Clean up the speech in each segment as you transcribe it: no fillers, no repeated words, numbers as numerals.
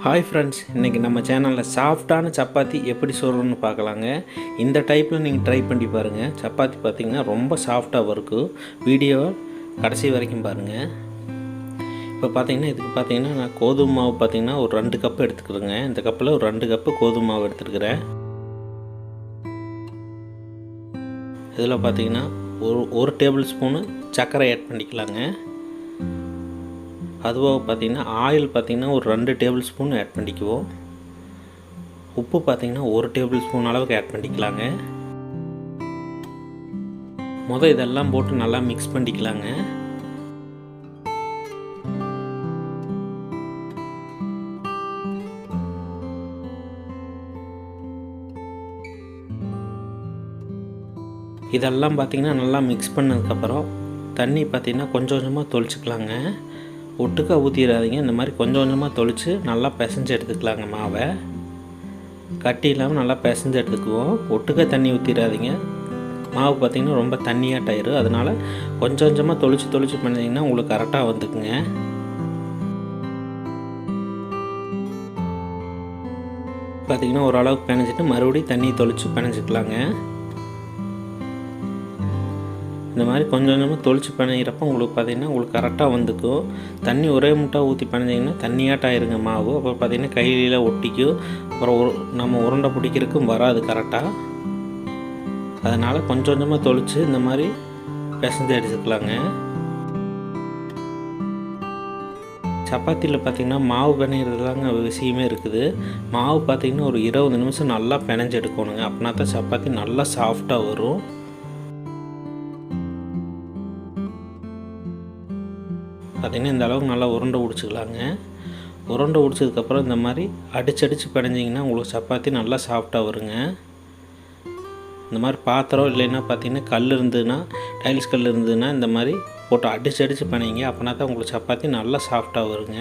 Hi friends, இன்றைக்கி நம்ம சேனலில் சாஃப்டான சப்பாத்தி எப்படி சொல்கிறோன்னு பார்க்கலாங்க. இந்த டைப்பில் நீங்கள் ட்ரை பண்ணி பாருங்கள். சப்பாத்தி பார்த்திங்கன்னா ரொம்ப சாஃப்டாக இருக்கும். வீடியோவை கடைசி வரைக்கும் பாருங்கள். இப்போ பார்த்திங்கன்னா இதுக்கு பார்த்திங்கன்னா நான் கோதுமை மாவு பார்த்திங்கன்னா ஒரு 2 கப்பு எடுத்துக்கிறேங்க. இந்த கப்பில் ஒரு 2 கப்பு கோதுமை மாவு எடுத்துருக்கிறேன். இதில் பார்த்திங்கன்னா ஒரு டேபிள் ஸ்பூனு சர்க்கரை ஆட் பண்ணிக்கலாங்க. அதுவாக பார்த்திங்கன்னா ஆயில் பார்த்திங்கன்னா ஒரு 2 டேபிள் ஸ்பூன் ஆட் பண்ணிக்குவோம். உப்பு பார்த்திங்கன்னா 1 டேபிள் ஸ்பூன் அளவுக்கு ஆட் பண்ணிக்கலாங்க. இதெல்லாம் போட்டு நல்லா மிக்ஸ் பண்ணிக்கலாங்க. இதெல்லாம் பார்த்திங்கன்னா நல்லா மிக்ஸ் பண்ணதுக்கப்புறம் தண்ணி பார்த்திங்கன்னா கொஞ்சம் கொஞ்சமாக தொளிச்சிக்கலாங்க. ஒட்டுக்கா ஊற்றிடாதீங்க. இந்த மாதிரி கொஞ்சம் கொஞ்சமாக தொளித்து நல்லா பிசைஞ்சு எடுத்துக்கலாங்க. மாவை கட்டி இல்லாமல் நல்லா பிசைஞ்சு எடுத்துக்குவோம். ஒட்டுக்கா தண்ணி ஊற்றிடாதீங்க. மாவு பார்த்திங்கன்னா ரொம்ப தண்ணியாட்டாயிரும். அதனால் கொஞ்சம் கொஞ்சமாக தொளிச்சு பண்ணிங்கன்னா உங்களுக்கு கரெக்டாக வந்துக்குங்க. பார்த்திங்கன்னா ஓரளவுக்கு பிணைஞ்சிட்டு மறுபடியும் தண்ணி தொளித்து பிணைஞ்சிக்கலாங்க. இந்த மாதிரி கொஞ்சம் கொஞ்சமாக தொளிச்சு பிணைகிறப்ப உங்களுக்கு பார்த்திங்கன்னா உங்களுக்கு கரெக்டாக வந்துக்கும். தண்ணி ஒரே முட்டாக ஊற்றி பிணைஞ்சிங்கன்னா தண்ணியாட்டாயிருங்க மாவு. அப்புறம் பார்த்திங்கன்னா கையில ஒட்டிக்கும். அப்புறம் நம்ம உருண்டை பிடிக்கிறதுக்கும் வராது கரெக்டாக. அதனால் கொஞ்சம் கொஞ்சமாக தொளிச்சு இந்த மாதிரி பிசைஞ்சு எடுத்துக்கலாங்க. சப்பாத்தியில் பார்த்திங்கன்னா மாவு பிணைகிறது தாங்க விஷயமே இருக்குது. மாவு பார்த்திங்கன்னா ஒரு 20 நிமிஷம் நல்லா பிணைஞ்சு எடுக்கணுங்க. அப்படின்னா தான் சப்பாத்தி நல்லா சாஃப்டாக வரும். பார்த்திங்கன்னா இந்த அளவுக்கு நல்லா உருண்டை பிடிச்சிக்கலாங்க. உருண்டை பிடிச்சதுக்கப்புறம் இந்த மாதிரி அடித்து பிணைஞ்சிங்கன்னா உங்களுக்கு சப்பாத்தி நல்லா சாஃப்டாக வருங்க. இந்த மாதிரி பாத்திரம் இல்லைன்னா பார்த்திங்கன்னா கல் இருந்ததுன்னா, டைல்ஸ் கல் இருந்ததுன்னா இந்த மாதிரி போட்டு அடித்து பிணைங்க. அப்படின்னா தான் உங்களுக்கு சப்பாத்தி நல்லா சாஃப்டாக வருங்க.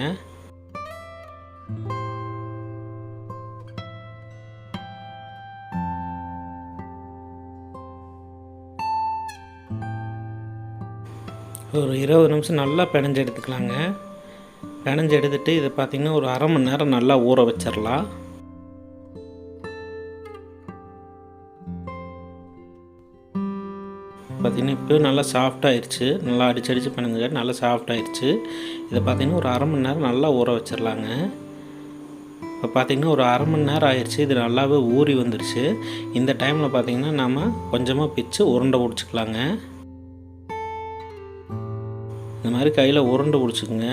ஒரு 20 நிமிஷம் நல்லா பிணைஞ்சு எடுத்துக்கலாங்க. பிணைஞ்சு எடுத்துகிட்டு இதை பார்த்திங்கன்னா ஒரு அரை மணி நேரம் நல்லா ஊற வச்சிடலாம். பார்த்திங்கன்னா இப்போ நல்லா சாஃப்டாகிடுச்சு. நல்லா அடிச்சு பிணைஞ்சுக்க நல்லா சாஃப்டாகிடுச்சு. இதை பார்த்திங்கன்னா ஒரு அரை மணி நேரம் நல்லா ஊற வச்சிடலாங்க. இப்போ பார்த்திங்கன்னா ஒரு அரை மணி நேரம் ஆயிடுச்சு. இது நல்லாவே ஊறி வந்துடுச்சு. இந்த டைமில் பார்த்திங்கன்னா நம்ம கொஞ்சமாக பிச்சு உருண்டை பிடிச்சிக்கலாங்க. இந்த மாதிரி கையில் உருண்டை பிடிச்சிக்குங்க.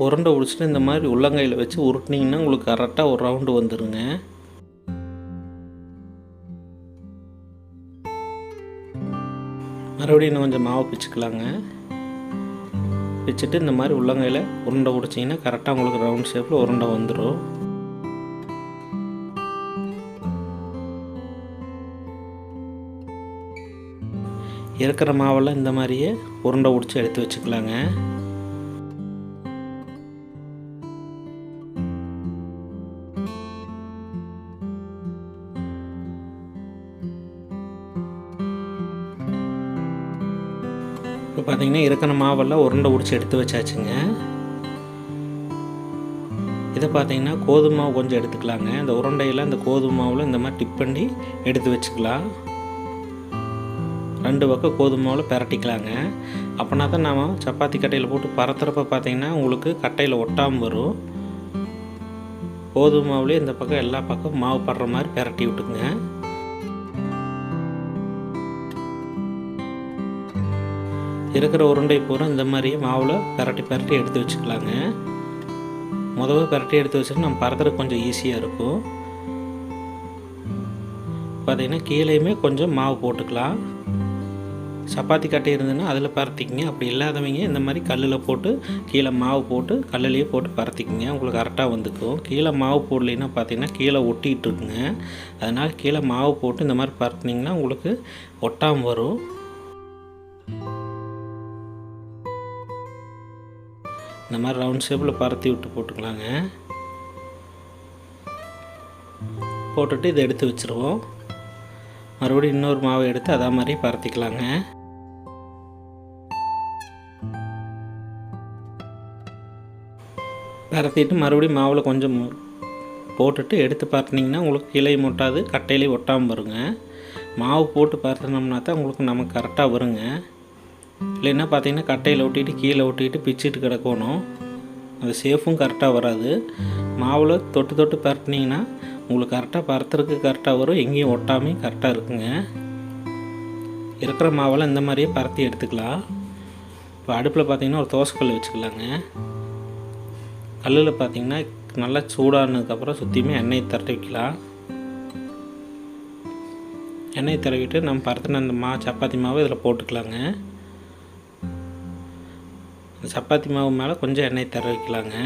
உருண்டை பிடிச்சிட்டு இந்த மாதிரி உள்ளங்கையில் வச்சு உருட்டினீங்கன்னா உங்களுக்கு கரெக்டாக ஒரு ரவுண்டு வந்துடுங்க. மறுபடியும் இன்னும் கொஞ்சம் மாவு பிச்சுக்கலாங்க. பிச்சுட்டு இந்த மாதிரி உள்ளங்கையில் உருண்டை பிடிச்சிங்கன்னா கரெக்டாக உங்களுக்கு ரவுண்ட் ஷேப்பில் உருண்டை வந்துடும். இருக்கிற மாவெல்லாம் இந்த மாதிரியே உருண்டை பிடிச்சி எடுத்து வச்சுக்கலாங்க. இப்போ பார்த்திங்கன்னா இருக்கிற மாவெல்லாம் உருண்டை பிடிச்சி எடுத்து வச்சாச்சுங்க. இதை பார்த்திங்கன்னா கோதுமை மாவு கொஞ்சம் எடுத்துக்கலாங்க. இந்த உருண்டையில் இந்த கோதுமை மாவில் இந்த மாதிரி டிப் பண்ணி எடுத்து வச்சுக்கலாம். 2 பக்கம் கோதுமை மாவில் பிரட்டிக்கலாங்க. அப்படின்னா தான் நாம் சப்பாத்தி கட்டையில் போட்டு பரத்துறப்ப பார்த்திங்கன்னா உங்களுக்கு கட்டையில் ஒட்டாமல் வரும். கோதுமை மாவுலேயே இந்த பக்கம் எல்லா பக்கம் மாவு படுற மாதிரி பிரட்டி விட்டுக்குங்க. இருக்கிற உருண்டை பூரா இந்த மாதிரியே மாவில் பிரட்டி எடுத்து வச்சுக்கலாங்க. முதல்ல பிரட்டி எடுத்து வச்சுட்டு நம்ம பரத்துறதுக்கு கொஞ்சம் ஈஸியாக இருக்கும். பார்த்திங்கன்னா கீழேயுமே கொஞ்சம் மாவு போட்டுக்கலாம். சப்பாத்தி கட்டை இருந்ததுன்னா அதில் பரத்திக்கிங்க. அப்படி இல்லாதவங்க இந்த மாதிரி கல்லில் போட்டு கீழே மாவு போட்டு கல்லுலேயே போட்டு பரத்திக்கிங்க. உங்களுக்கு கரெக்டாக வந்துக்கும். கீழே மாவு போடலைன்னா பார்த்திங்கன்னா கீழே ஒட்டிகிட்டு இருக்குங்க. அதனால் கீழே மாவு போட்டு இந்த மாதிரி பரத்தினீங்கன்னா உங்களுக்கு ஒட்டாமல் வரும். இந்த மாதிரி ரவுண்ட் ஷேப்பில் பரத்தி விட்டு போட்டுக்கலாங்க. போட்டுட்டு இதை எடுத்து வச்சுருவோம். மறுபடியும் இன்னொரு மாவை எடுத்து அதே மாதிரி பரத்திக்கலாங்க. பரத்திட்டு மறுபடியும் மாவில் கொஞ்சம் போட்டுட்டு எடுத்து பரட்டினீங்கன்னா உங்களுக்கு கீழே ஒட்டாது, கட்டையிலையும் ஒட்டாமல் வருங்க. மாவு போட்டு பரட்டினோம்னா தான் உங்களுக்கு நமக்கு கரெக்டாக வருங்க. இல்லைன்னா பார்த்தீங்கன்னா கட்டையில் ஒட்டிட்டு கீழே ஒட்டிட்டு பிச்சுட்டு கிடக்கணும். அது சேஃபும் கரெக்டாக வராது. மாவில் தொட்டு தொட்டு பரட்டினீங்கன்னா உங்களுக்கு கரெக்டாக பரத்துறதுக்கு கரெக்டாக வரும், எங்கேயும் ஒட்டாமையும் கரெக்டாக இருக்குங்க. இருக்கிற மாவில் இந்த மாதிரியே பரத்தி எடுத்துக்கலாம். இப்போ அடுப்பில் பார்த்திங்கன்னா ஒரு தோசைக்கல் வச்சுக்கலாங்க. கல்லில் பார்த்திங்கன்னா நல்லா சூடானதுக்கப்புறம் சுற்றியுமே எண்ணெய் தடவிக்கலாம். எண்ணெய் தடவிட்டு நம்ம பரத்தின அந்த சப்பாத்தி மாவு இதில் போட்டுக்கலாங்க. அந்த சப்பாத்தி மாவு மேலே கொஞ்சம் எண்ணெய் தடவிக்கலாங்க.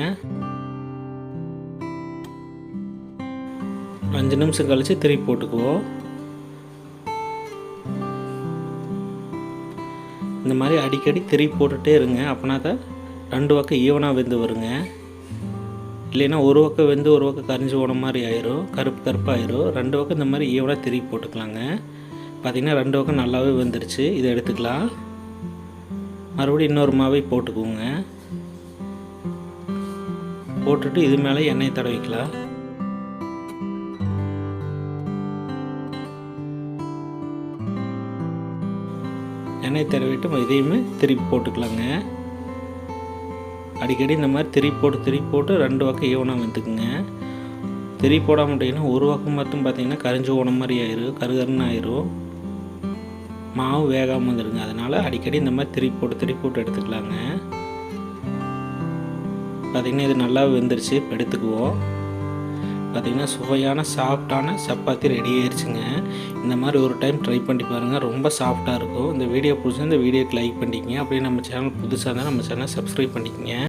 5 நிமிஷம் கழித்து திருப்பி போட்டுக்குவோம். இந்த மாதிரி அடிக்கடி திருப்பி போட்டுகிட்டே இருங்க. அப்படின்னா தான் 2 பக்கம் ஈவனாக வெந்து வருங்க. இல்லைன்னா ஒரு பக்கம் வெந்து ஒரு பக்கம் கரிஞ்சு போன மாதிரி ஆயிரும், கருப்பு கருப்பாயிரும். 2 பக்கம் இந்த மாதிரி ஈவனாக திருப்பி போட்டுக்கலாங்க. பார்த்திங்கன்னா 2 பக்கம் நல்லாவே வெந்துருச்சு. இதை எடுத்துக்கலாம். மறுபடியும் இன்னொரு மாவை போட்டுக்குவோங்க. போட்டுட்டு இது மேலே எண்ணெய் தடவிக்கலாம். எண்ணெய் தடவிட்டு இதையுமே திருப்பி போட்டுக்கலாங்க. அடிக்கடி இந்த மாதிரி திருப்பி போட்டு 2 பக்கம் ஈவனாக வெந்துக்குங்க. திருப்பி போடாமல் விட்டிங்கன்னா ஒரு பக்கம் மட்டும் பார்த்திங்கன்னா கரிஞ்சு போன மாதிரி ஆயிரும், கருகருன்னு ஆயிரும், மாவு வேகாமல் வந்துடுங்க. அதனால் அடிக்கடி இந்த மாதிரி திருப்பி போட்டு எடுத்துக்கலாங்க. பார்த்திங்கன்னா இது நல்லா வெந்துருச்சு. இப்போ எடுத்துக்குவோம். பார்த்திங்கன்னா சுவையான சாஃப்டான சப்பாத்தி ரெடி ஆயிடுச்சுங்க. இந்த மாதிரி ஒரு டைம் ட்ரை பண்ணி பாருங்கள், ரொம்ப சாஃப்டாக இருக்கும். இந்த வீடியோ பிடிச்சா இந்த வீடியோக்கு லைக் பண்ணிக்கங்க. அப்படியே நம்ம சேனல் புதுசாக இருந்தால் நம்ம சேனல் சப்ஸ்கிரைப் பண்ணிக்கங்க.